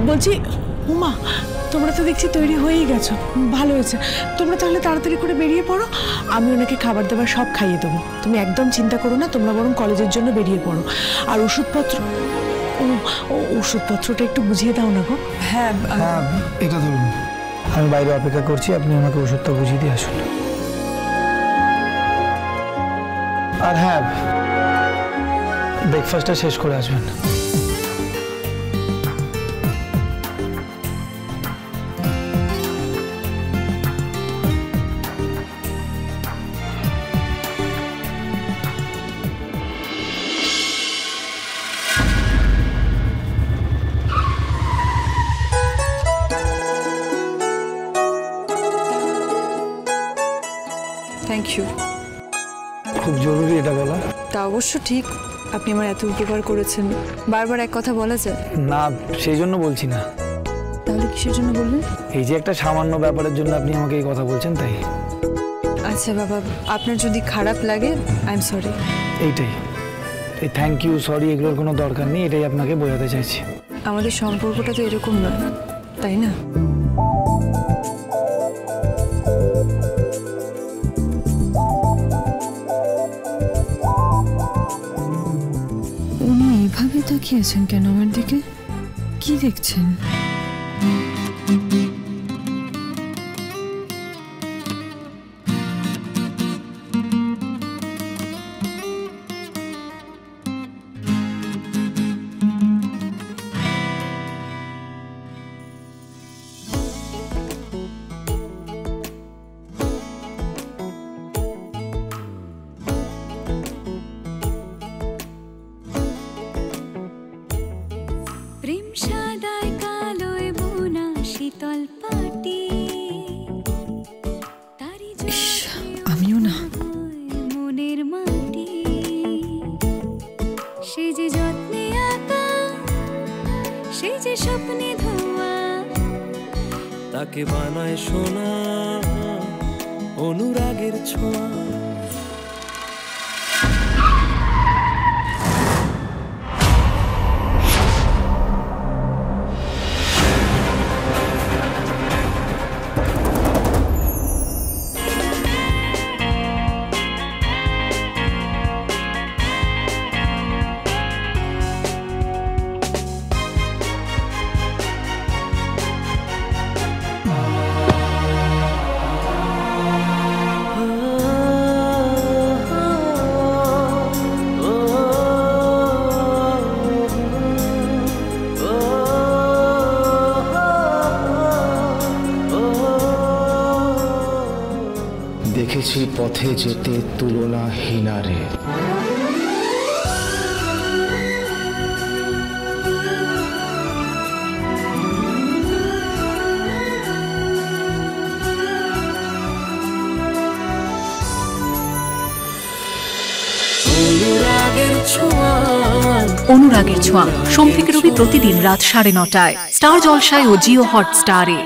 বলছি উমা, তোমরা তো দেখছি তৈরি হয়েই গেছো, ভালো হয়েছে। তোমরা তাহলে তাড়াতাড়ি করে বেরিয়ে পড়ো, আমি ওনাকে খাবার দাবার সব খাইয়ে দেবো। তুমি একদম চিন্তা করো না, তোমরা বরং কলেজের জন্য বেরিয়ে পড়ো। আর ওষুধপত্র, ওষুধপত্রটা একটু বুঝিয়ে দাও না গো। হ্যাঁ হ্যাঁ, এটা ধরুন, আমি বাইরে অপেক্ষা করছি, আপনি আমাকে ওষুধটা বুঝিয়ে দিয়ে আসুন। আর হ্যাঁ, ব্রেকফাস্টটা শেষ করে আসবেন। Thank you. খুব জরুরি এটা বলা? তা অবশ্য ঠিক, আপনি আমার এত উপকার করেছেন, বারবার এক কথা বলা যায় না, সেই জন্য বলছি না। তাহলে কিসের জন্য বললেন? এই যে একটা সামান্য ব্যাপারের জন্য আপনি আমাকে এই কথা বলছেন, তাই। আচ্ছা বাবা, আপনার যদি খারাপ লাগে আই এম সরি। এইটাই, এই থ্যাংক ইউ সরি এগুলোর কোনো দরকার নেই, এটাই আপনাকে বোঝাতে চাইছি। আমাদের সম্পর্কটা তো এরকম নয়, তাই না? উনি এইভাবে তাকিয়েছেন কেন আমার দিকে? কি দেখছেন? প্রেম সাদায় কালোয় বোনা শীতল পাটি, আমিও না। মনের মাটি, সে যে যত্নে আঁকা, সে যে স্বপ্নে ধোয়া, তাকে বানায় সোনা অনুরাগের ছোঁয়া। দেখেছি পথে যেতে তুলনাহীনারে, অনুরাগের ছোঁয়া সোম থেকে রবি প্রতিদিন রাত 9:30টায় স্টার জলসায় ও জিও হটস্টারে।